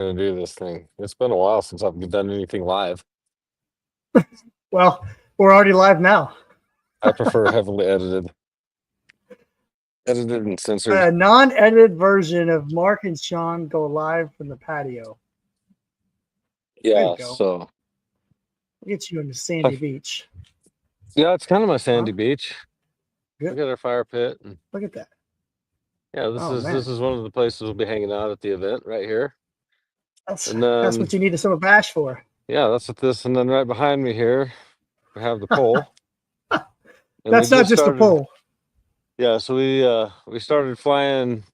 Gonna do this thing. It's been a while since I've done anything live. Well, we're already live now. I prefer heavily edited and censored. A non-edited version of Mark and Shawn go live from the patio. There you Yeah, go. so We'll get you into Sandy I've, Beach. yeah, it's kind of my Huh? sandy beach. Good. Look at our fire pit, and Look at that. yeah, this Oh is this man, is one of the places we'll be hanging out at the event right here. that's And that's then what you need a summer bash for. yeah, that's what this. And then right behind me here, we have the pole, and we That's not just just a started. pole. Yeah, so we started flying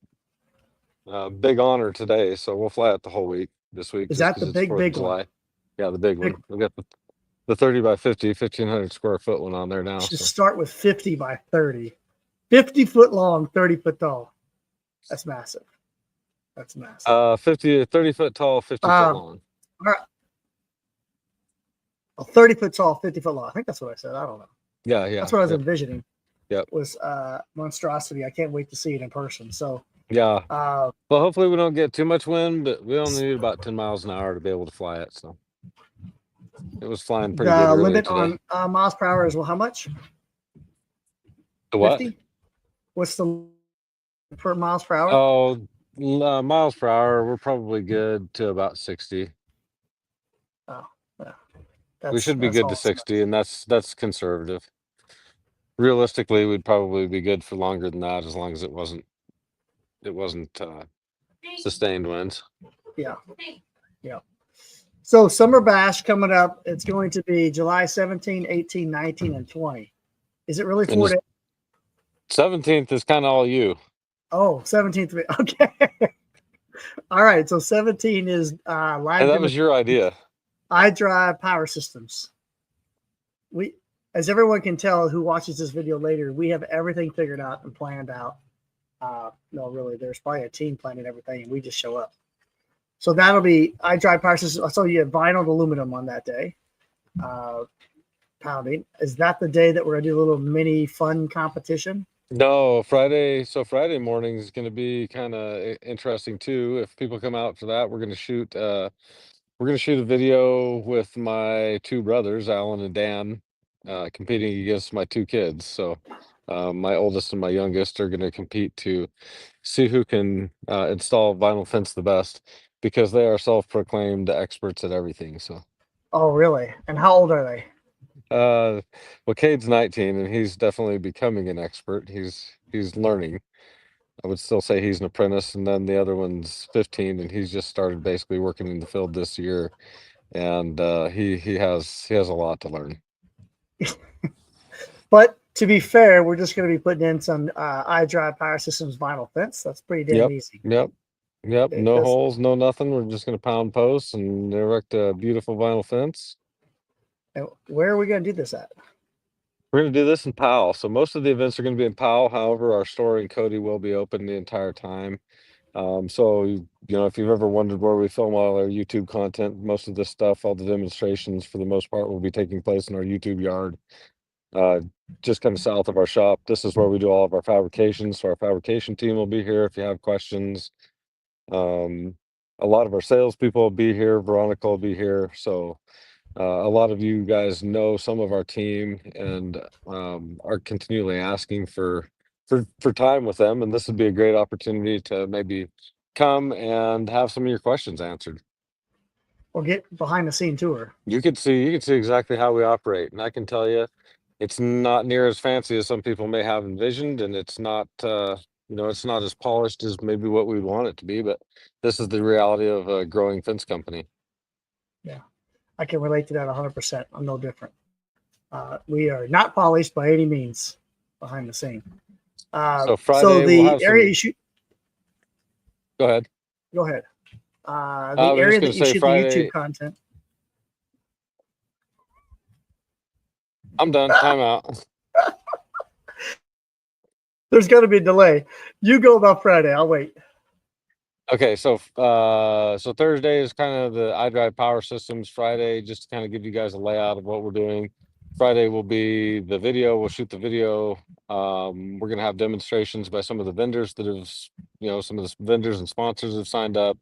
Big Honor today, so we'll fly it the whole week this week Is just that the because it's big, Fourth of big one? July. Yeah, the big Big one. one. We got the 30 by 50, 1,500 square foot one on there now. Should So start with 50 by 30. 50 foot long, 30 foot tall. That's massive. That's massive. 30 foot tall, 50 foot Um, long. all right. Well, 30 foot tall, 50 foot long. I think that's what I said. I don't know. Yeah, That's yeah, what I was yep, envisioning. yep, Was monstrosity. I can't wait to see it in person. So, yeah. uh, Well, hopefully we don't get too much wind, but we only need about 10 miles an hour to be able to fly it. So it was flying pretty good the earlier limit today. on miles per hour is, well, how much? The what? 50? What's the per miles per hour? Oh, miles per hour. We're probably good to about 60. Oh, yeah. We should be That's good to awesome. 60, and that's conservative. Realistically, we'd probably be good for longer than that, as long as it wasn't sustained winds. Yeah, yeah. So Summer Bash coming up. It's going to be July 17, 18, 19, and 20. Is it really And 4 the days? 17th is kind of all you. Oh, 17th. Okay. All right. So 17 is And live that was demonstration. your idea. iDrive Power Systems. We, as everyone can tell who watches this video later, we have everything figured out and planned out. No, really, there's probably a team planning everything, and we just show up. So that'll be iDrive Power Systems. So you have vinyl and aluminum on that day. Pounding. Is that the day that we're gonna do a little mini fun competition? No, Friday. So Friday morning is going to be kind of interesting too. If people come out for that, we're going to shoot a video with my two brothers, Alan and Dan, competing against my two kids. So my oldest and my youngest are going to compete to see who can install vinyl fence the best, because they are self-proclaimed experts at everything. So Oh, really? And how old are they? uh well, Cade's 19, and he's definitely becoming an expert. He's learning. I would still say he's an apprentice, and then the other one's 15, and he's just started basically working in the field this year, and he has a lot to learn. But to be fair, we're just going to be putting in some iDrive Power Systems vinyl fence. That's pretty damn Yep, easy. yep, yep. It No does. holes, no nothing. We're just gonna pound posts and erect a beautiful vinyl fence. Where are we going to do this at? We're gonna do this in Powell. So most of the events are gonna be in Powell. However, our store in Cody will be open the entire time. So if you've ever wondered where we film all our YouTube content, most of this stuff, all the demonstrations for the most part, will be taking place in our YouTube yard, uh, just kind of south of our shop. This is where we do all of our fabrications. So our fabrication team will be here if you have questions. Um, a lot of our salespeople will be here. Veronica will be here. So a lot of you guys know some of our team, and are continually asking for time with them. And this would be a great opportunity to maybe come and have some of your questions answered. Or get behind the scene tour? You can see exactly how we operate, and I can tell you, it's not near as fancy as some people may have envisioned, and it's not as polished as maybe what we want it to be. But this is the reality of a growing fence company. Yeah, I can relate to that 100%. I'm no different. We are not polished by any means behind the scene. So So Friday we'll the have area some. you shoot, Go ahead. go ahead. I The was just area going that to you say shoot the YouTube Friday. content. I'm done. Time out. There's going to be a delay. You go about Friday. I'll wait. Okay, so Thursday is kind of the iDrive Power Systems. Friday, just to kind of give you guys a layout of what we're doing. Friday will be the video. We'll shoot the video. We're gonna have demonstrations by some of the vendors that have, some of the vendors and sponsors have signed up.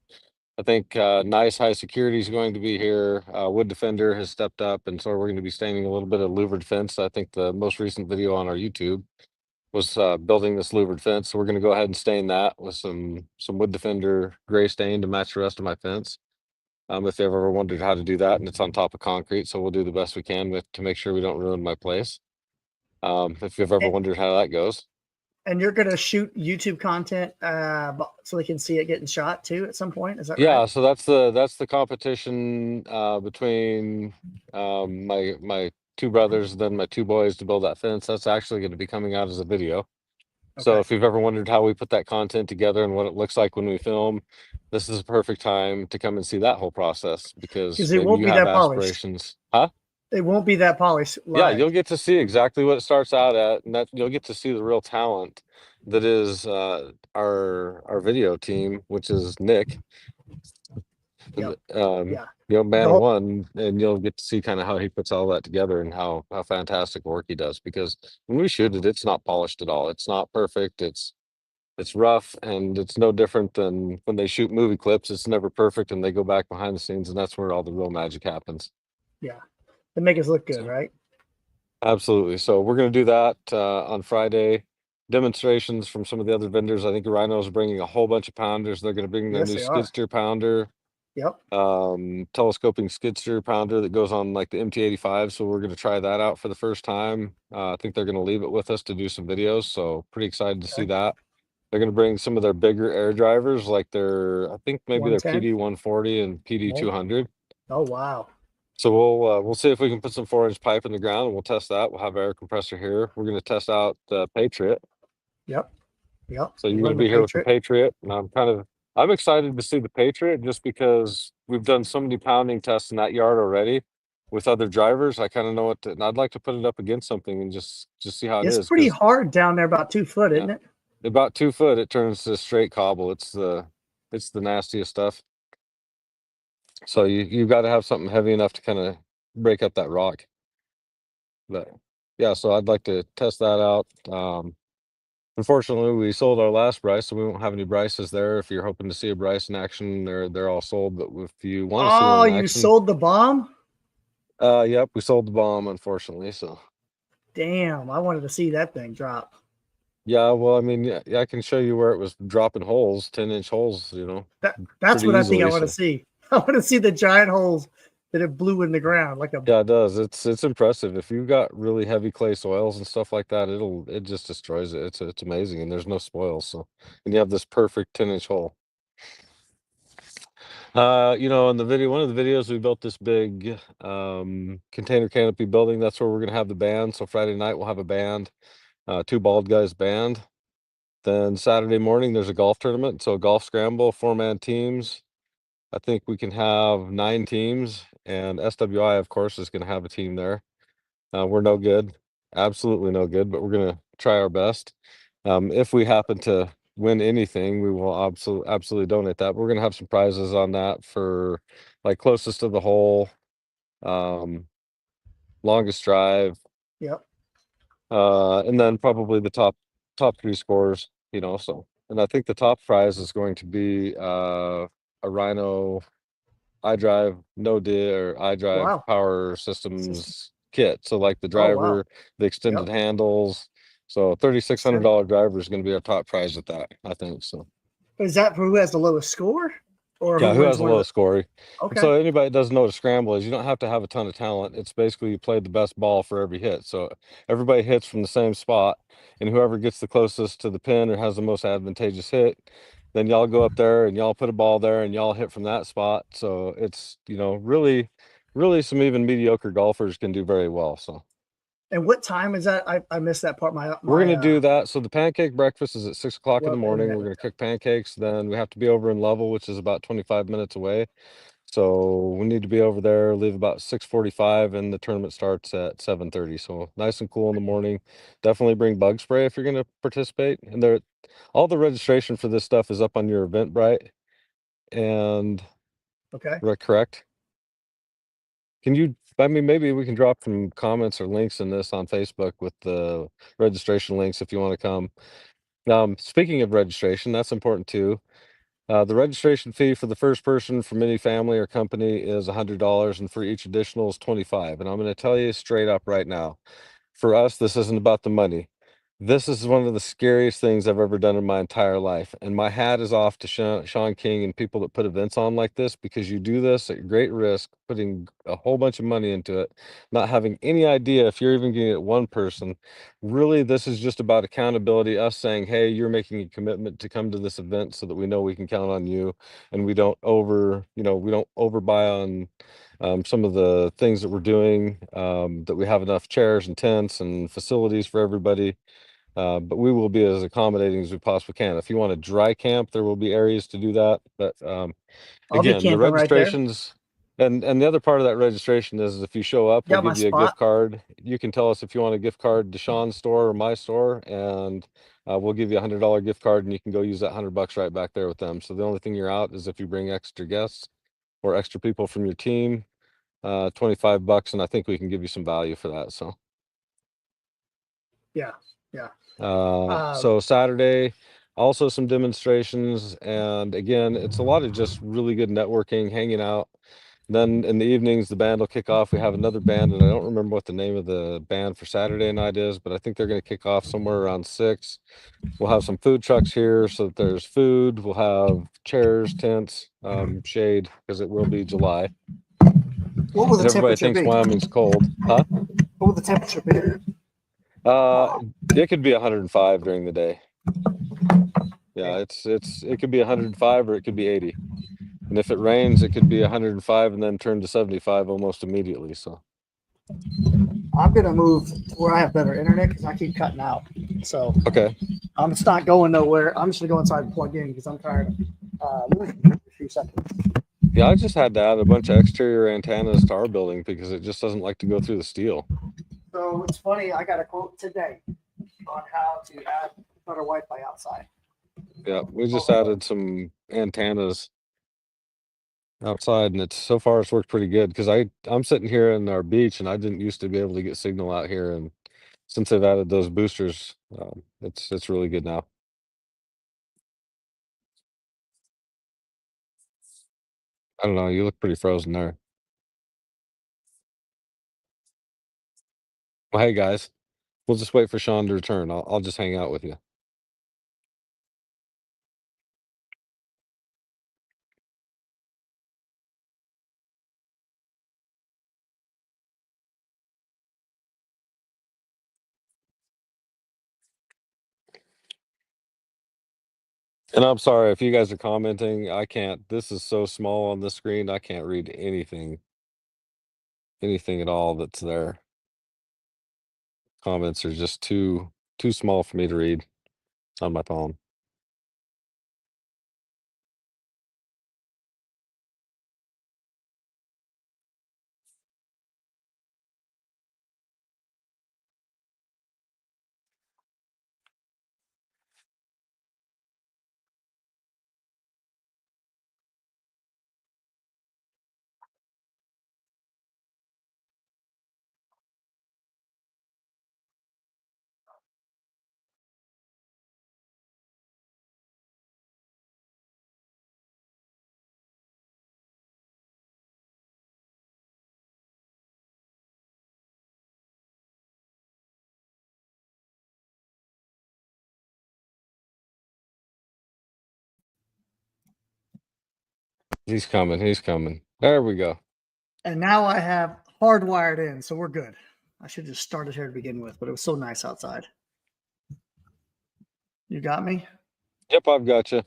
I think nice high security is going to be here. Wood Defender has stepped up, and so we're going to be staining a little bit of louvered fence. I think the most recent video on our YouTube was building this louvered fence. So we're going to go ahead and stain that with some Wood Defender gray stain to match the rest of my fence. If you've ever wondered how to do that, and it's on top of concrete, so we'll do the best we can with to make sure we don't ruin my place. If you've ever And, wondered how that goes. and you're going to shoot YouTube content so they can see it getting shot too at some point. Is that right? Yeah, so that's the competition between my two brothers, then my two boys to build that fence. That's actually going to be coming out as a video. So Okay. if you've ever wondered how we put that content together and what it looks like when we film, this is a perfect time to come and see that whole process because Because it maybe won't you be have that polished. aspirations. Huh? It won't be that polished Yeah, live. you'll get to see exactly what it starts out at, and that you'll get to see the real talent that is our video team, which is Nick, Yep. Yeah. The man whole one, and you'll get to see kind of how he puts all that together and how fantastic work he does. Because when we shoot it, it's not polished at all. It's not perfect. It's rough, and it's no different than when they shoot movie clips. It's never perfect, and they go back behind the scenes, and that's where all the real magic happens. yeah. They make us look good, So. right? Absolutely. So we're going to do that on Friday. Demonstrations from some of the other vendors. I think Rhino's bringing a whole bunch of pounders. They're going to bring their Yes, new they skid are. steer pounder, Yep. telescoping skid steer pounder that goes on like the MT85. So we're going to try that out for the first time. I think they're going to leave it with us to do some videos. So pretty excited to see Okay. that. They're going to bring some of their bigger air drivers, like I think maybe their 110. PD 140 and PD Oh, 200. oh wow. So we'll see if we can put some 4-inch pipe in the ground and we'll test that. We'll have our air compressor here. We're going to test out the Patriot. Yep. Yep. So We're you're going running to the be here with the Patriot. Patriot, and I'm excited to see the Patriot just because we've done so many pounding tests in that yard already with other drivers. I kind of know and I'd like to put it up against something and just see how it It's is. pretty Because hard down there, about 2 foot, yeah, isn't it? about 2 foot, it turns to straight cobble. It's the nastiest stuff. So you've got to have something heavy enough to kind of break up that rock. But yeah, so I'd like to test that out. Unfortunately, we sold our last Bryce, so we won't have any Bryces there. If you're hoping to see a Bryce in action, they're all sold. But if you want to see one Oh, in you action, sold the bomb? yep, we sold the bomb, unfortunately. So Damn, I wanted to see that thing drop. yeah, well, I mean, yeah, I can show you where it was dropping holes, 10-inch holes, That's pretty what I think I easily. want to So see. I want to see the giant holes that it blew in the ground like a yeah, it does. It's impressive. If you've got really heavy clay soils and stuff like that, it just destroys it. It's amazing, and there's no spoils. So and you have this perfect 10-inch hole. In the video, one of the videos, we built this big container canopy building. That's where we're gonna have the band. So Friday night we'll have a band, two bald guys band. Then Saturday morning there's a golf tournament. So a golf scramble, 4-man teams. I think we can have 9 teams, and SWI, of course, is gonna have a team there. We're no good, absolutely no good, but we're gonna try our best. If we happen to win anything, we will absolutely donate that. We're gonna have some prizes on that for like closest to the hole, um, longest drive, yep. and then probably the top three scores. So and I think the top prize is going to be a Rhino iDrive no di or iDrive Wow. power System. systems kit. So like the Oh wow. driver, the extended Yep. handles. So Extend. $3,600 driver is going to be our top prize at that, I think. So Is that for who has the lowest score, or who yeah, who wins has the one of the? lowest score? And Okay. so anybody that doesn't know what a scramble is, you don't have to have a ton of talent. It's basically you play the best ball for every hit. So everybody hits from the same spot, and whoever gets the closest to the pin or has the most advantageous hit, then y'all go up there and y'all put a ball there and y'all hit from that spot. So it's really, really some even mediocre golfers can do very well. So And what time is that? I missed that part. My we're my gonna do that. So the pancake breakfast is at 6 o'clock in the well, morning. We're gonna cook pancakes. Then we have to be over in Level, which is about 25 minutes away. So we need to be over there, leave about 6:45, and the tournament starts at 7:30. So nice and cool in the morning. Definitely bring bug spray if you're going to participate. And all the registration for this stuff is up on your Eventbrite. And okay. correct? I mean, maybe we can drop some comments or links in this on Facebook with the registration links if you want to come. Speaking of registration, that's important too. The registration fee for the first person from any family or company is $100, and for each additional is 25. And I'm going to tell you straight up right now, for us, this isn't about the money. This is one of the scariest things I've ever done in my entire life. And my hat is off to Shawn King and people that put events on like this, because you do this at great risk, putting a whole bunch of money into it, not having any idea if you're even going to get one person. Really, this is just about accountability, us saying, hey, you're making a commitment to come to this event so that we know we can count on you, and we don't we don't overbuy on some of the things that we're doing, that we have enough chairs and tents and facilities for everybody. But we will be as accommodating as we possibly can. If you want to dry camp, there will be areas to do that. But I'll be again, the camping right there. registrations, and the other part of that registration is if you show up, we'll Got my give you a gift spot. card. You can tell us if you want a gift card to Sean's store or my store, and we'll give you $100 gift card, and you can go use that $100 right back there with them. So the only thing you're out is if you bring extra guests or extra people from your team, $25, and I think we can give you some value for that. So. Yeah, yeah. So Saturday, also some demonstrations, and again, it's a lot of just really good networking, hanging out. Then in the evenings, the band will kick off. We have another band, and I don't remember what the name of the band for Saturday night is, but I think they're going to kick off somewhere around 6. We'll have some food trucks here, so that there's food. We'll have chairs, tents, shade, because it will be July, What will the and everybody temperature thinks be? Wyoming's cold, huh? What will the temperature be? Uh, it could be 105 during the day. Yeah, Okay. it could be 105 or it could be 80. And if it rains, it could be 105 and then turn to 75 almost immediately. So, I'm gonna move to where I have better internet because I keep cutting out. So okay. it's not going nowhere. I'm just gonna go inside and plug in because I'm tired. A few seconds. Yeah, I just had to add a bunch of exterior antennas to our building because it just doesn't like to go through the steel. So it's funny. I got a quote today on how to add better Wi-Fi outside. Yeah, we just added some antennas outside, and it's so far it's worked pretty good because I'm sitting here in our beach, and I didn't used to be able to get signal out here, and since they've added those boosters, it's really good now. I don't know, you look pretty frozen there. Well, hey guys, we'll just wait for Sean to return. I'll just hang out with you. And I'm sorry if you guys are commenting. I can't. This is so small on the screen. I can't read anything at all that's there. Comments are just too small for me to read on my phone. He's coming. He's coming. There we go. And now I have hardwired in, so we're good. I should just started here to begin with, but it was so nice outside. You got me? Yep, I've got you.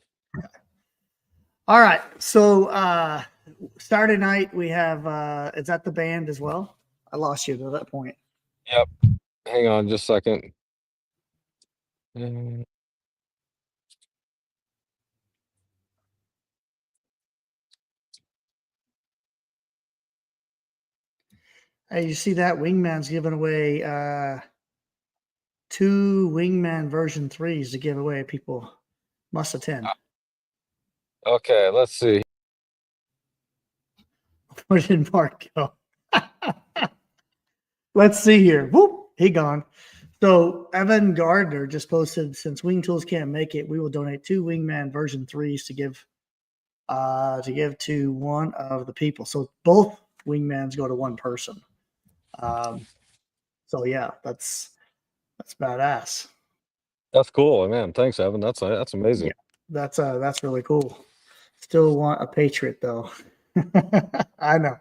All right. So Saturday night we have is that the band as well? I lost you at that point. Yep. Hang on just a second. Mm, Hey, you see that Wingman's giving away 2 Wingman version 3s to give away. People must attend. Okay, let's see. Where did Mark go? Let's see here. Whoop, he gone. So Evan Gardner just posted, since Wing Tools can't make it, we will donate 2 Wingman version 3s to give to give to one of the people. So both wingmans go to one person. Um, so yeah, that's badass. That's cool, man. Thanks, Evan. That's Yeah, amazing. that's really cool. Still want a Patriot though. I know,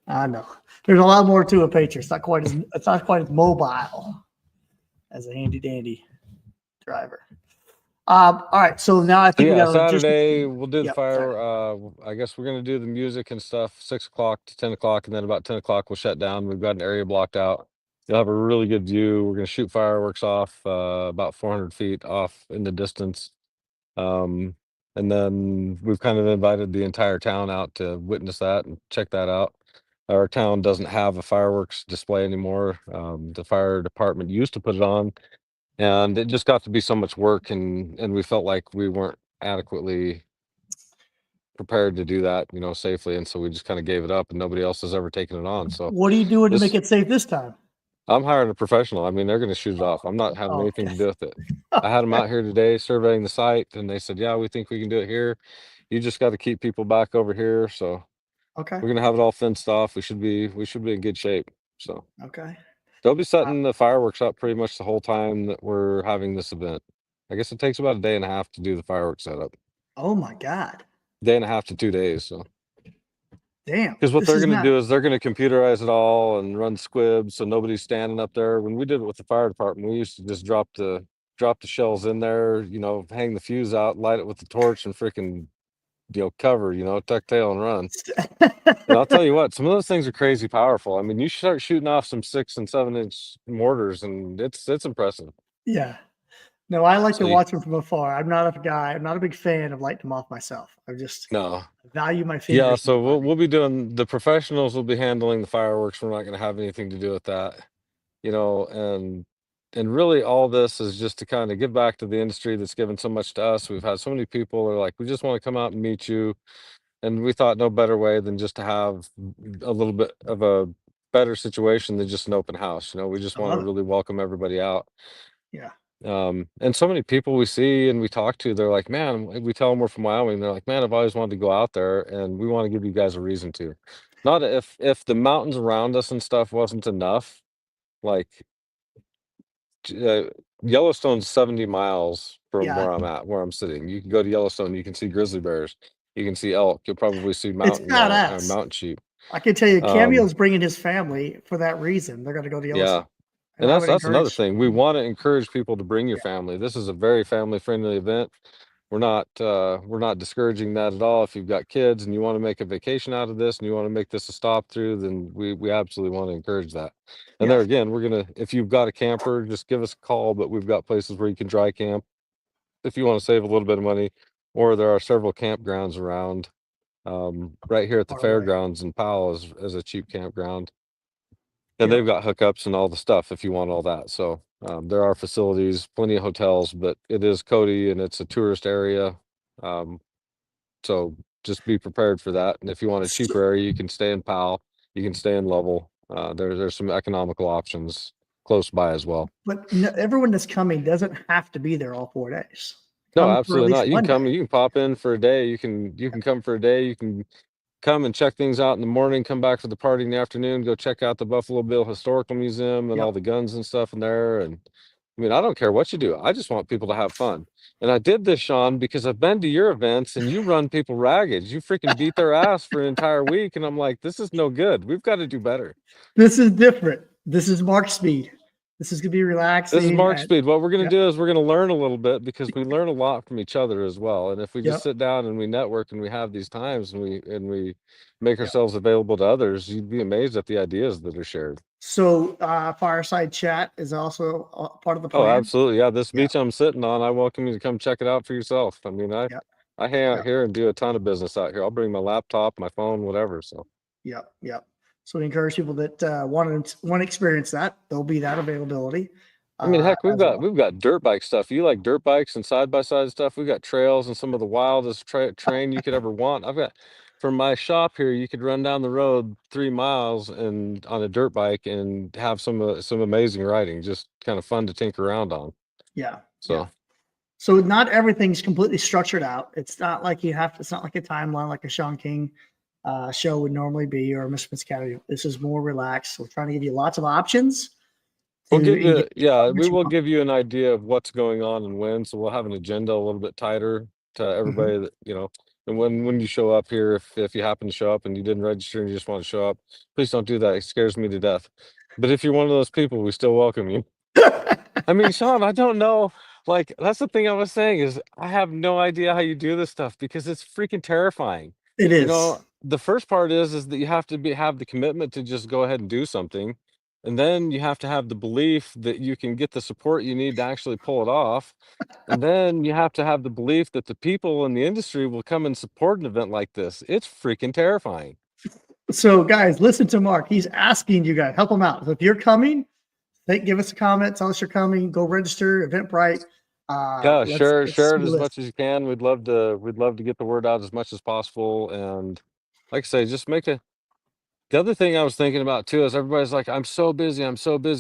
I know. There's a lot more to a Patriot. It's not quite as mobile as a handy dandy driver. All right, so now I So think we yeah, got a logistics Saturday thing. we'll do the Yep, sorry. fire. I guess we're gonna do the music and stuff 6 o'clock to 10 o'clock, and then about 10 o'clock we'll shut down. We've got an area blocked out. You'll have a really good view. We're gonna shoot fireworks off about 400 feet off in the distance. Um, and then we've kind of invited the entire town out to witness that and check that out. Our town doesn't have a fireworks display anymore. The fire department used to put it on, and it just got to be so much work, and we felt like we weren't adequately prepared to do that, safely, and so we just kind of gave it up, and nobody else has ever taken it on. So What are you doing to make this, it safe this time? I'm hiring a professional. I mean, they're going to shoot it off. I'm not having Oh, anything okay. to do with it. I had them out here today surveying the site, and they said, "Yeah, we think we can do it here. You just got to keep people back over here." So Okay. we're gonna have it all fenced off. We should be in good shape. So Okay. they'll be Uh, setting the fireworks up pretty much the whole time that we're having this event. I guess it takes about a day and a half to do the fireworks setup. oh my God. Day and a half to 2 days. So Damn. because what This they're is gonna not. do is they're gonna computerize it all and run squibs, so nobody's standing up there. When we did it with the fire department, we used to just drop the shells in there, hang the fuse out, light it with the torch, and freaking cover, tuck tail and run. And I'll tell you what, some of those things are crazy powerful. I mean, you start shooting off some 6 and 7 inch mortars, and it's impressive. Yeah. No, I like So to watch them from afar. I'm not a guy. I'm not a big fan of lighting them off myself. I just no, value my yeah. fingers So more. we'll be doing the professionals will be handling the fireworks. We're not going to have anything to do with that. And really all this is just to kind of give back to the industry that's given so much to us. We've had so many people are like, we just want to come out and meet you, and we thought no better way than just to have a little bit of a better situation than just an open house. We just I want to love it. really welcome everybody out. Yeah. And so many people we see and we talk to, they're like, man, we tell them we're from Wyoming, they're like, man, I've always wanted to go out there, and we want to give you guys a reason to. Not if the mountains around us and stuff wasn't enough, like uh, Yellowstone's 70 miles from Yeah. where I'm sitting. You can go to Yellowstone, you can see grizzly bears, you can see elk, you'll probably see It's badass. mountain sheep. I can tell you, Um, Cameo's bringing his family for that reason. They're going to go to yeah. Yellowstone, and And I that's would that's another encourage. thing. We want to encourage people to bring your Yeah. family. This is a very family friendly event. We're not discouraging that at all. If you've got kids and you want to make a vacation out of this and you want to make this a stop through, then we absolutely want to encourage that. And Yeah. there again, if you've got a camper, just give us a call, but we've got places where you can dry camp if you want to save a little bit of money, or there are several campgrounds around. Right here at the Far away. fairgrounds in Powell is a cheap campground, and Yep. they've got hookups and all the stuff if you want all that. So there are facilities, plenty of hotels, but it is Cody and it's a tourist area. Um, so just be prepared for that. And if you want a So, cheaper area, you can stay in Powell, you can stay in Lovell. There's some economical options close by as well. but no, everyone that's coming doesn't have to be there all 4 days. No, Come for at absolutely least not. You can one come, day. you can pop in for a day. You can come for a day. You can come and check things out in the morning, come back for the party in the afternoon, go check out the Buffalo Bill Historical Museum and all Yep. the guns and stuff in there. And I mean, I don't care what you do. I just want people to have fun. And I did this, Sean, because I've been to your events and you run people ragged. You freaking beat their ass for an entire week. And I'm like, this is no good. We've got to do better. This is different. This is Mark Speed. This is gonna be This is relaxing. Mark And Speed. What we're going to yep. do is we're going to learn a little bit because we learn a lot from each other as well. And if we just Yep. sit down and we network and we have these times and we make Yep. ourselves available to others, you'd be amazed at the ideas that are shared. So fireside chat is also part of the Oh, plan. absolutely. Yeah, this Yeah. beach I'm sitting on, I welcome you to come check it out for yourself. I mean, I Yep. I hang out Yep. here and do a ton of business out here. I'll bring my laptop, my phone, whatever. So, Yep. Yep. So we encourage people that want to experience that. There'll be that availability I mean, heck, we've as got well. we've got dirt bike stuff. You like dirt bikes and side by side stuff? We got trails and some of the wildest terrain you could ever want. I've got from my shop here, you could run down the road 3 miles and on a dirt bike and have some amazing riding. Just kind of fun to tinker around on. Yeah. Yeah. So. So not everything's completely structured out. It's not like you have to. It's not like a timeline like a Shawn King show would normally be, or a Mr. Academy. This is more relaxed. We're trying to give you lots of options We'll to give engage you, yeah, we what you will want. give you an idea of what's going on and when. So we'll have an agenda a little bit tighter to Mhm. everybody that, and when you show up here, if you happen to show up and you didn't register and you just want to show up, please don't do that. It scares me to death. But if you're one of those people, we still welcome you. I mean, Sean, I don't know. Like, that's the thing I was saying is I have no idea how you do this stuff because it's freaking terrifying. It is. The first part is that you have to have the commitment to just go ahead and do something. And then you have to have the belief that you can get the support you need to actually pull it off. And then you have to have the belief that the people in the industry will come and support an event like this. It's freaking terrifying. So, guys, listen to Mark. He's asking you guys help him out. So if you're coming, give us a comment. Tell us you're coming. Go register. Eventbrite. Yeah, Let's share see it the as list. much as you can. We'd love to get the word out as much as possible. And like I say, just make a the other thing I was thinking about too is everybody's like, I'm so busy.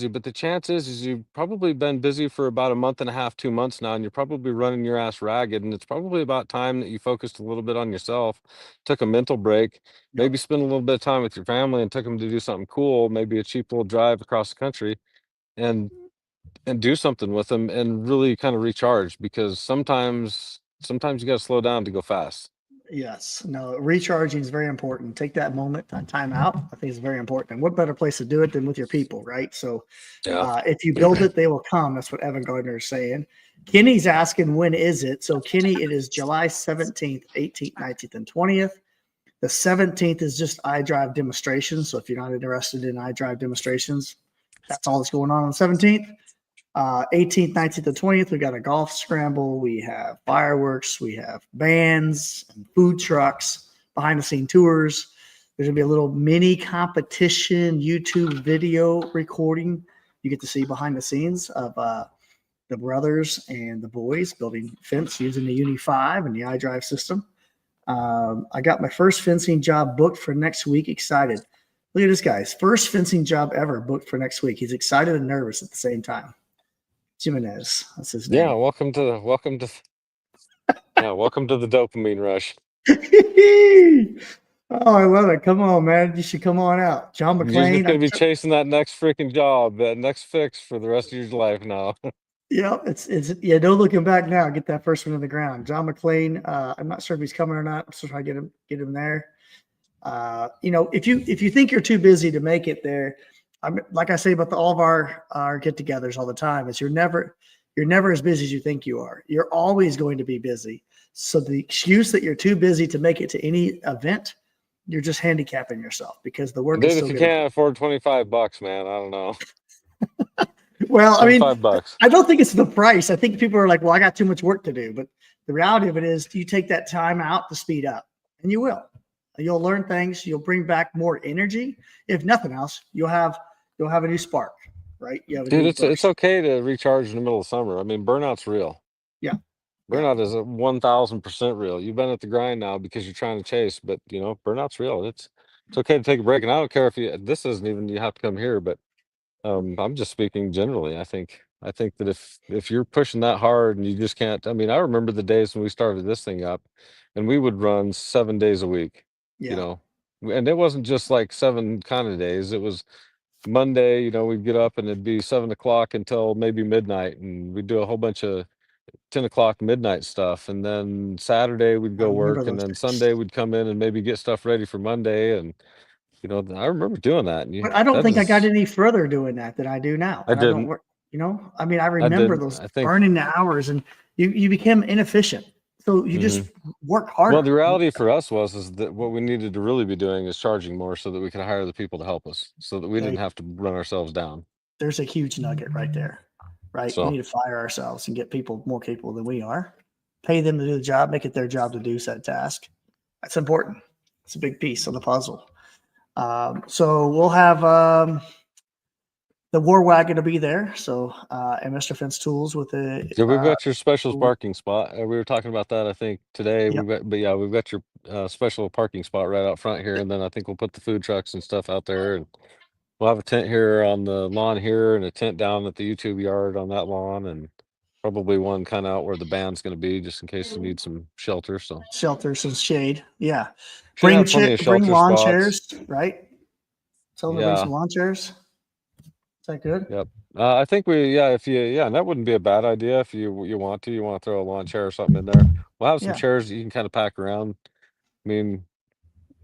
But the chance is you've probably been busy for about a month and a half, 2 months now, and you're probably running your ass ragged. And it's probably about time that you focused a little bit on yourself, took a mental break, Yep. maybe spend a little bit of time with your family and took them to do something cool, maybe a cheap little drive across the country and do something with them and really kind of recharge because sometimes you got to slow down to go fast. Yes. No, recharging is very important. Take that moment, time out. I think it's very important. And what better place to do it than with your people, right? So Yeah. if you build it, they will come. That's what Evan Gardner is saying. Kenny's asking, when is it? So, Kenny, it is July 17th, 18th, 19th, and 20th. The 17th is just iDrive demonstrations. So, if you're not interested in iDrive demonstrations, that's all that's going on the 17th. 18th, 19th, and 20th, we got a golf scramble. We have fireworks. We have bands and food trucks, behind the scene tours. There's going to be a little mini competition YouTube video recording. You get to see behind the scenes of the brothers and the boys building fence using the Uni 5 and the iDrive system. I got my first fencing job booked for next week. Excited. Look at this guy's first fencing job ever booked for next week. He's excited and nervous at the same time. Jimenez. That's his Yeah, name. welcome to the dopamine rush. Oh, I love it. Come on, man. You should come on out. John You're just McClain. gonna be chasing that next freaking job, that next fix for the rest of your life now. Yeah, it's yeah, no looking back now. Get that first one in the ground. John McClain. I'm not sure if he's coming or not. I'm still trying to get him there. If you think you're too busy to make it there, I'm like I say about all of our get-togethers all the time, is you're never as busy as you think you are. You're always going to be busy. So the excuse that you're too busy to make it to any event, you're just handicapping yourself because the work is Dude, if still you going to can't be. afford $25, man, I don't know. Well, I mean, 25 bucks. I don't think it's the price. I think people are like, well, I got too much work to do. But the reality of it is, you take that time out to speed up, and you will. You'll learn things. You'll bring back more energy. If nothing else, you'll have a new spark, right? You have a Dude, new it's burst. okay to recharge in the middle of summer. I mean, burnout's real. Yeah, yeah. Burnout is a 1000% real. You've been at the grind now because you're trying to chase, but burnout's real. It's okay to take a break. And I don't care if this isn't even you have to come here, but I'm just speaking generally. I think that if you're pushing that hard and you just can't, I mean, I remember the days when we started this thing up and we would run 7 days a week, you Yeah, know. And it wasn't just like seven kind of days. It was Monday, we'd get up and it'd be 7 o'clock until maybe midnight, and we'd do a whole bunch of 10 o'clock midnight stuff. And then Saturday we'd I go remember work, and those then days. Sunday we'd come in and maybe get stuff ready for Monday. And I remember doing that. And But I don't that think I got is, any further doing that than I do now, I and I don't didn't, work. I mean, I I remember didn't. those I think. burning the hours, and you became inefficient. So you just Mhm. work Well, harder. the reality for us is that what we needed to really be doing is charging more so that we could hire the people to help us, so that we didn't Okay, have to run ourselves down. there's a huge nugget right there. Right, we So need to fire ourselves and get people more capable than we are. Pay them to do the job, make it their job to do said task. That's important. It's a big piece of the puzzle. So we'll have the war wagon to be there. So and Mr. Fence Tools with the yeah, we've got your special tool. parking spot. We were talking about that, I think, today. Yep. But yeah, we've got your special parking spot right out front here, and then I think we'll put the food trucks and stuff out there, and we'll have a tent here on the lawn here, and a tent down at the YouTube yard on that lawn, and Probably one kind of out where the band's going to be, just in case you need some shelter. So Shelters and shade. Yeah. should have plenty of Bring shelter lawn spots. chairs, right? Tell them to bring some Yeah. lawn chairs. Is that good? Yep. I think yeah, if you, yeah, and that wouldn't be a bad idea if you want to throw a lawn chair or something in there. We'll have some Yeah. chairs that you can kind of pack around. I mean,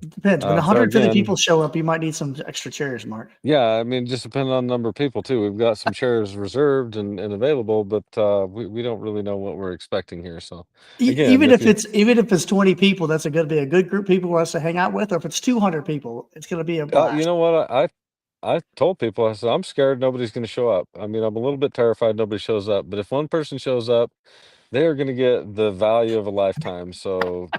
Depends. When so 150 people again, show up, you might need some extra chairs, Mark. yeah, I mean, just depending on the number of people too. We've got some chairs reserved and available, but we don't really know what we're expecting here. So again, if you, Even if it's 20 people, that's going to be a good group of people for us to hang out with. Or if it's 200 people, it's going to be a you blast. know what, I told people, I said, I'm scared nobody's going to show up. I mean, I'm a little bit terrified nobody shows up, but if one person shows up, they are going to get the value of a lifetime. So,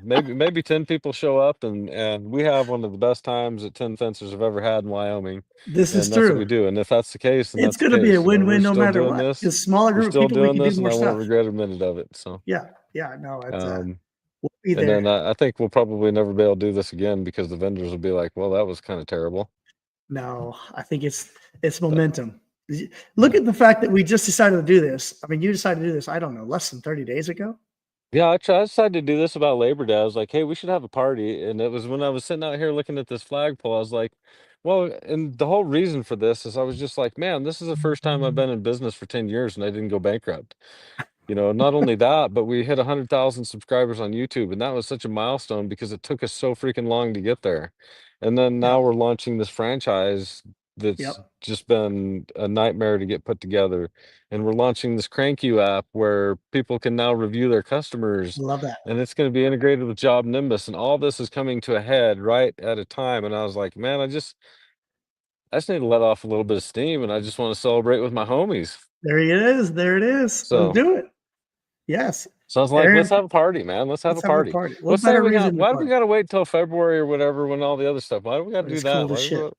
maybe 10 people show up and we have one of the best times that 10 fencers have ever had in Wyoming. This is And that's what true. we do. And if that's the case, then It's that's the going to be a case. win-win We're no still matter doing what. this. Because smaller We're group of still people, we doing can do this and more I won't stuff. regret a minute of it. So, Yeah. Yeah. No, it's um, we'll be and then there. I think we'll probably never be able to do this again because the vendors will be like, well, that was kind of terrible. No, I think it's But momentum. Look yeah. at the fact that we just decided to do this. I mean, you decided to do this, I don't know, less than 30 days ago. Yeah, I decided to do this about Labor Day. I was like, "Hey, we should have a party." And it was when I was sitting out here looking at this flagpole, I was like, "Well," and the whole reason for this is I was just like, "Man, this is the first time I've been in business for 10 years and I didn't go bankrupt." Not only that, but we hit 100,000 subscribers on YouTube, and that was such a milestone because it took us so freaking long to get there. And then Yeah. now we're launching this franchise that's Yep. just been a nightmare to get put together. And we're launching this CrankU app where people can now review their customers, Love that. and it's going to be integrated with Job Nimbus, and all this is coming to a head right at a time. And I was like, man, I just need to let off a little bit of steam, and I just want to celebrate with my homies. There it is. There it is. Let's So do it. Yes. So I was like, let's Aaron, have a party, man. Let's have a let's have a party. party. What Let's say better we got, reason to why do we party? got to wait till February or whatever when all the other stuff? Why do we got to When do it's that? cold as shit.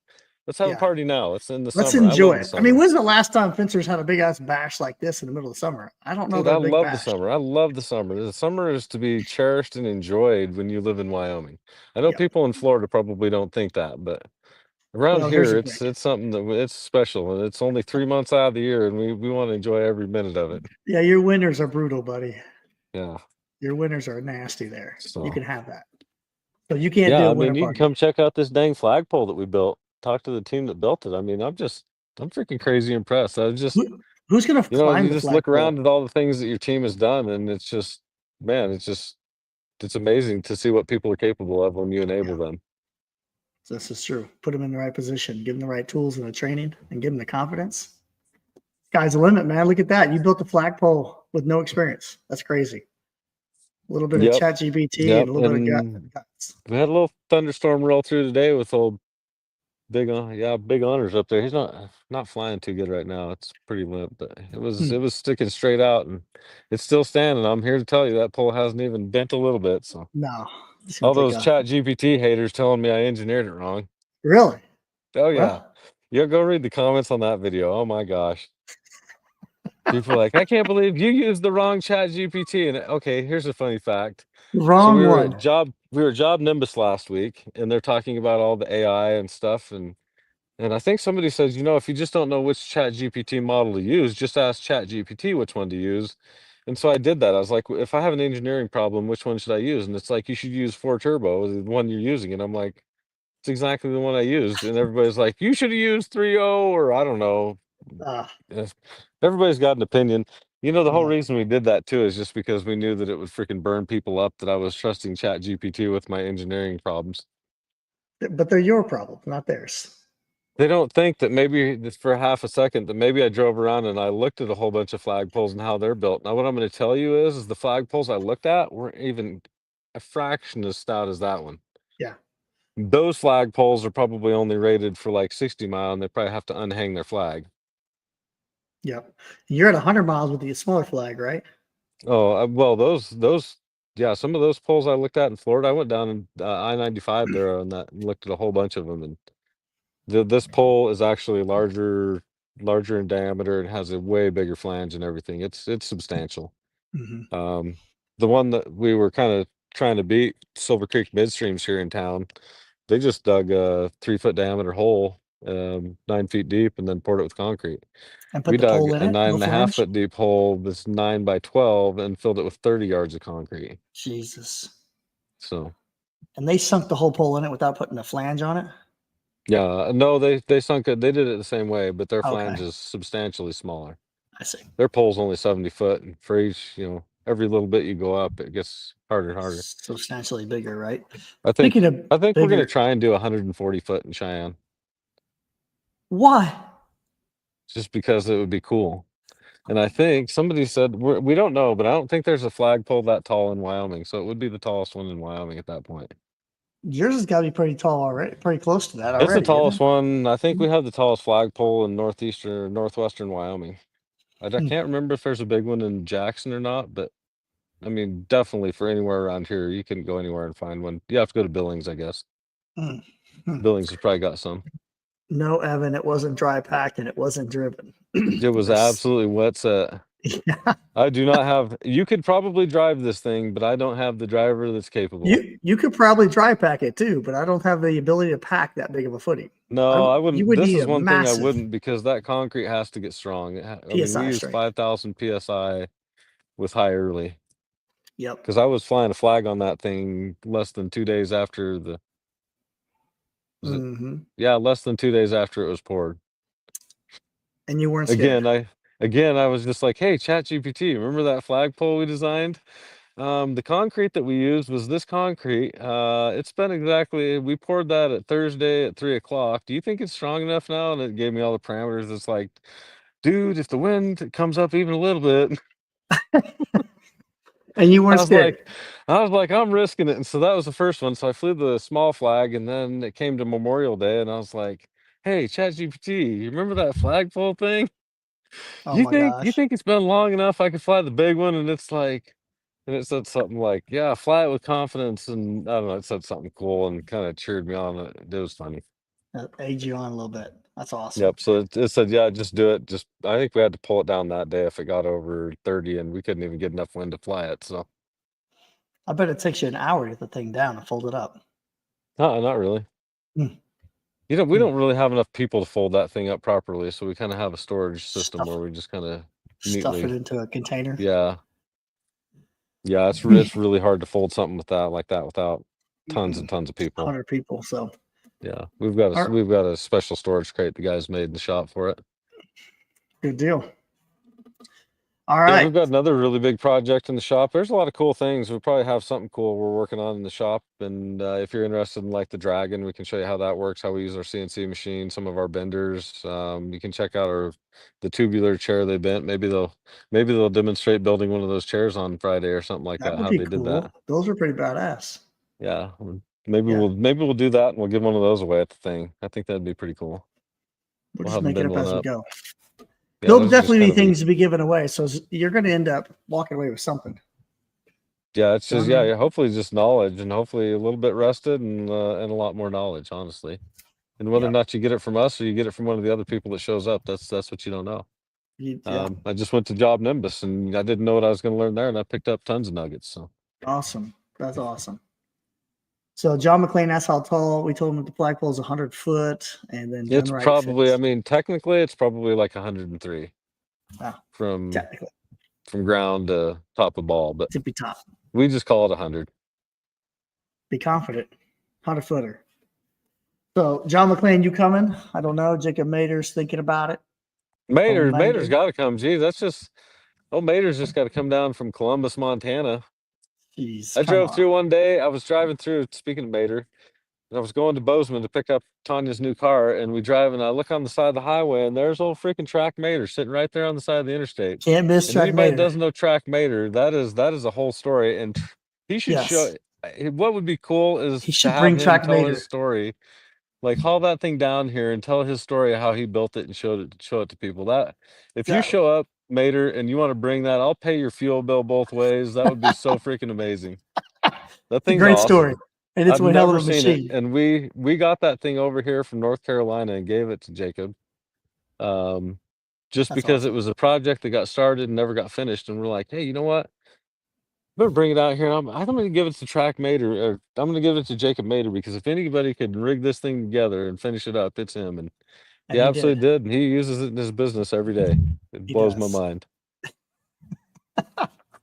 Let's have a Yeah. party now. It's in the Let's summer. I enjoy love the it. I mean, summer. when's the last time fencers had a big ass bash like this in the middle of the summer? I don't know Dude, that I a big love the bash. summer. I love the summer. The summer is to be cherished and enjoyed when you live in Wyoming. I know Yep. people in Florida probably don't think that, but around Well, here's here the it's thing. it's something that it's special and it's only 3 months out of the year and we want to enjoy every minute of it. Yeah, your winters are brutal, buddy. Yeah. Your winters are nasty there. You So can have that. So you can't yeah, do a I mean, winter you can party. come check out this dang flagpole that we built. Talk to the team that built it. I mean, I'm freaking crazy impressed. I was just, Who's going to climb you the just look flagpole? around at all the things that your team has done, and it's just, man, it's amazing to see what people are capable of when you Yeah, enable them. this is true. Put them in the right position, give them the right tools and the training, and give them the confidence. Sky's the limit, man. Look at that. You built a flagpole with no experience. That's crazy. A little bit of Yep, chat GPT and yep. a little bit of And guts. we had a little thunderstorm roll through today with old big honors up there. He's not flying too good right now. It's pretty limp, but it was Hmm. it was sticking straight out, and it's still standing. I'm here to tell you that pole hasn't even bent a little bit. So No, it's going all to take those a chat GPT haters telling me I engineered it wrong. really. Oh yeah. Well, Yeah, go read the comments on that video. Oh my gosh. People are like, I can't believe you used the wrong chat GPT. And okay, here's a funny fact. So wrong one. we were at Job Nimbus last week, and they're talking about all the AI and stuff. And I think somebody says, if you just don't know which chat GPT model to use, just ask chat GPT which one to use. And so I did that. I was like, if I have an engineering problem, which one should I use? And it's like, you should use 4 Turbo, the one you're using. And I'm like, it's exactly the one I used. And everybody's like, you should have used 3.0 or I don't know. Uh, Eh, Everybody's got an opinion. The whole uh, reason we did that too is just because we knew that it would freaking burn people up that I was trusting Chat GPT with my engineering problems. but they're your problem, not theirs. They don't think that maybe just for half a second that maybe I drove around and I looked at a whole bunch of flagpoles and how they're built. Now, what I'm going to tell you is the flagpoles I looked at weren't even a fraction as stout as that one. Yeah. Those flagpoles are probably only rated for like 60 mile, and they probably have to unhang their flag. Yep. You're at 100 miles with the smaller flag, right? Oh, well, yeah, some of those poles I looked at in Florida, I went down in I-95 there on that and looked at a whole bunch of them, and this pole is actually larger in diameter and has a way bigger flange and everything. It's substantial. Hmm. Um, the one that we were kind of trying to beat, Silver Creek Midstreams here in town, they just dug a 3-foot diameter hole 9 feet deep, and then poured it with concrete. And put We the dug pole in a it, nine no and a half flange. foot deep hole that's 9 by 12 and filled it with 30 yards of concrete. Jesus. So And they sunk the whole pole in it without putting a flange on it. yeah, no, they sunk it. They did it the same way, but their Okay, flange is substantially smaller. I see. Their pole's only 70 foot, and for each, every little bit you go up, it gets harder and harder. Substantially bigger, right? I Speaking think of I think we're gonna bigger, try and do 140 foot in Cheyenne, why? just because it would be cool. And I think somebody said we don't know, but I don't think there's a flagpole that tall in Wyoming, so it would be the tallest one in Wyoming at that point. Yours has got to be pretty tall already, pretty close to that It's the already, isn't tallest it? one. I think we have the tallest flagpole in northwestern Wyoming. I Hmm. can't remember if there's a big one in Jackson or not, but I mean, definitely for anywhere around here, you couldn't go anywhere and find one. You have to go to Billings, I guess. Hmm. Hmm. Billings has probably got some. No, Evan, it wasn't dry packed and it wasn't driven. It was This- absolutely wet set. yeah. I do not have. You could probably drive this thing, but I don't have the driver that's capable. You could probably dry pack it too, but I don't have the ability to pack that big of a footing. No, I You wouldn't. would This need is a one thing I massive wouldn't, because that concrete has to get strong. I mean, we PSI used strength. 5,000 psi with high early, Yep. because I was flying a flag on that thing less than 2 days after the. Was it? Hmm. Yeah, less than 2 days after it was poured. And you weren't scared. Again, I was just like, hey, Chat GPT, remember that flagpole we designed? The concrete that we used was this concrete. It's been exactly, we poured that at Thursday at 3 o'clock. Do you think it's strong enough now? And it gave me all the parameters. It's like, dude, if the wind comes up even a little bit, And you I weren't was scared. like, I'm risking it. And so that was the first one. So I flew the small flag, and then it came to Memorial Day, and I was like, hey, Chat GPT, you remember that flagpole thing? Oh You my think you gosh. think it's been long enough I could fly the big one? And it's like, and it said something like, yeah, fly it with confidence, and I don't know, it said something cool and kind of cheered me on. It was funny. That egged you on a little bit. That's awesome. Yep. So it said, yeah, just do it. Just I think we had to pull it down that day if it got over 30, and we couldn't even get enough wind to fly it. So I bet it takes you an hour to get the thing down and fold it up. not really. Hmm. We Hmm. don't really have enough people to fold that thing up properly, so we kind of have a storage system where Stuff we just kind of stuff it neatly, into a container. yeah. Yeah, Hmm. it's really hard to fold something with that like that without tons and tons of people. 100 people. So, Yeah, all we've got a special storage crate the guys made in the shop for it. good deal. All Yeah, right. we've got another really big project in the shop. There's a lot of cool things. We probably have something cool we're working on in the shop. And if you're interested in like the Dragon, we can show you how that works, how we use our CNC machine, some of our benders. You can check out the tubular chair they bent. Maybe they'll demonstrate building one of those chairs on Friday or something like That that. would How be they did cool. that. Those are pretty badass. Yeah, Yeah. maybe we'll do that, and we'll give one of those away at the thing. I think that'd be pretty cool. We'll We'll just have them make it bend up one as we up. go. Yeah, There'll those are just definitely be kind of things to be given away. So you're going to end up walking away with something. yeah, it's You know just what I mean? yeah, hopefully just knowledge, and hopefully a little bit rested, and a lot more knowledge, honestly. And whether or Yeah. not you get it from us or you get it from one of the other people that shows up, that's what you don't know. Yeah. I just went to Job Nimbus, and I didn't know what I was going to learn there, and I picked up tons of nuggets. So Awesome. That's awesome. So John McClain asked how tall. We told him that the flagpole is 100 foot, and then done it's right probably, I fits. mean, technically, it's probably like 103 Wow. from Technically, ground to top of ball, but tippy top. we just call it 100. Be confident. 100 footer. So John McClain, you coming? I don't know. Jacob Mater's thinking about it on Mater's Monday. got to come. Geez, that's just Mater's just got to come down from Columbus, Montana. Jeez, I come drove on. through one day. I was driving through. Speaking of Mater, and I was going to Bozeman to pick up Tanya's new car, and we drive, and I look on the side of the highway, and there's old freaking Track Mater sitting right there on the side of the interstate. Can't miss And Track anybody that Mater. doesn't know Track Mater, that is a whole story. And he should Yes, show. What would be cool is he to should have bring him Track tell his Mater. story, like haul that thing down here and tell his story of how he built it and show it to people. That if you Exactly. show up, Mater, and you want to bring that, I'll pay your fuel bill both ways. That would be so freaking amazing. That It's a thing's great story, awesome. and it's I've one hell of never a seen it, machine. and we got that thing over here from North Carolina and gave it to Jacob, um, just That's because it awesome. was a project that got started and never got finished. And we're like, hey, you know what? Better bring it out here. I'm going to give it to Track Mater, or I'm going to give it to Jacob Mater, because if anybody could rig this thing together and finish it up, it's him. And he And he did. absolutely did. And he uses it in his business every day. It He blows my does. mind.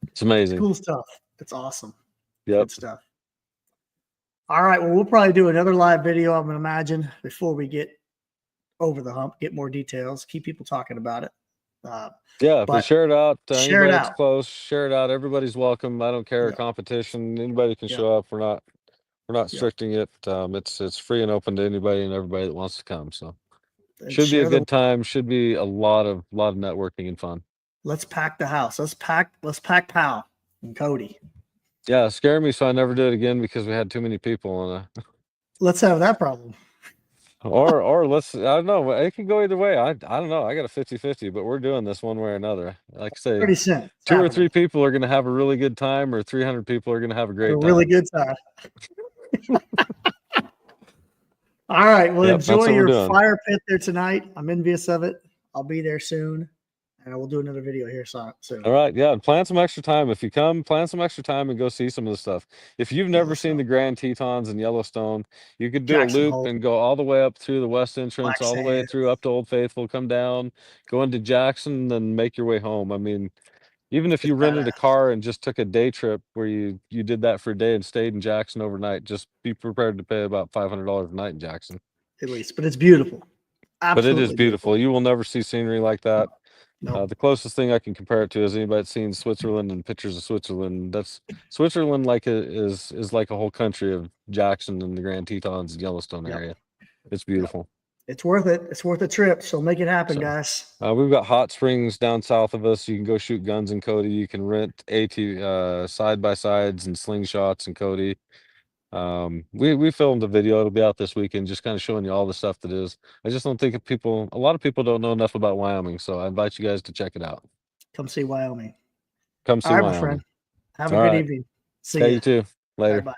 It's amazing. Cool stuff. It's awesome. Yep. Good stuff. All right. Well, we'll probably do another live video, I'm going to imagine, before we get over the hump, get more details, keep people talking about it. Yeah, but share it out. Share Anybody it that's out. close, share it out. Everybody's welcome. I don't care. Yep. Competition. Anybody can Yep. show up. We're not Yep. restricting it. It's free and open to anybody and everybody that wants to come. So And should be a share the. good time. Should be a lot of networking and fun. Let's pack the house. Let's pack Pal and Cody. Yeah, it scared me, so I never did it again because we had too many people. And Let's have that problem. or let's, I don't know. It can go either way. I don't know. I got a 50-50, but we're doing this one way or another. Like I say, Pretty soon. It's 2 or happening. 3 people are going to have a really good time, or 300 people are going to have a great time. Really good time. All right. Well, enjoy your fire pit there tonight. I'm envious of it. I'll be there soon, and we'll do another video here soon. All right. Yeah. Plan some extra time. If you come, plan some extra time and go see some of the stuff. If you've never seen the Grand Tetons in Yellowstone, you could do Jackson a loop Hole. and go all the way up through the west entrance, Black all the way Sand. through up to Old Faithful, come down, go into Jackson, then make your way home. I mean, even if you rented a car and just took a day trip where you did that for a day and stayed in Jackson overnight, just be prepared to pay about $500 a night in Jackson. At least, but it's beautiful. Absolutely, but it is beautiful. You will never see scenery like that. No. The closest thing I can compare it to is anybody that's seen Switzerland and pictures of Switzerland. That's Switzerland, is like a whole country of Jackson and the Grand Tetons and Yellowstone area. It's beautiful. It's worth it. It's worth a trip. So make it happen, guys. We've got hot springs down south of us. You can go shoot guns in Cody. You can rent side by sides and slingshots in Cody. We filmed a video. It'll be out this weekend, just kind of showing you all the stuff that is. I just don't think a lot of people don't know enough about Wyoming, so I invite you guys to check it out. Come see Wyoming. Come see all right, Wyoming. my friend. Have a good evening. See you. You too. Later. Bye-bye.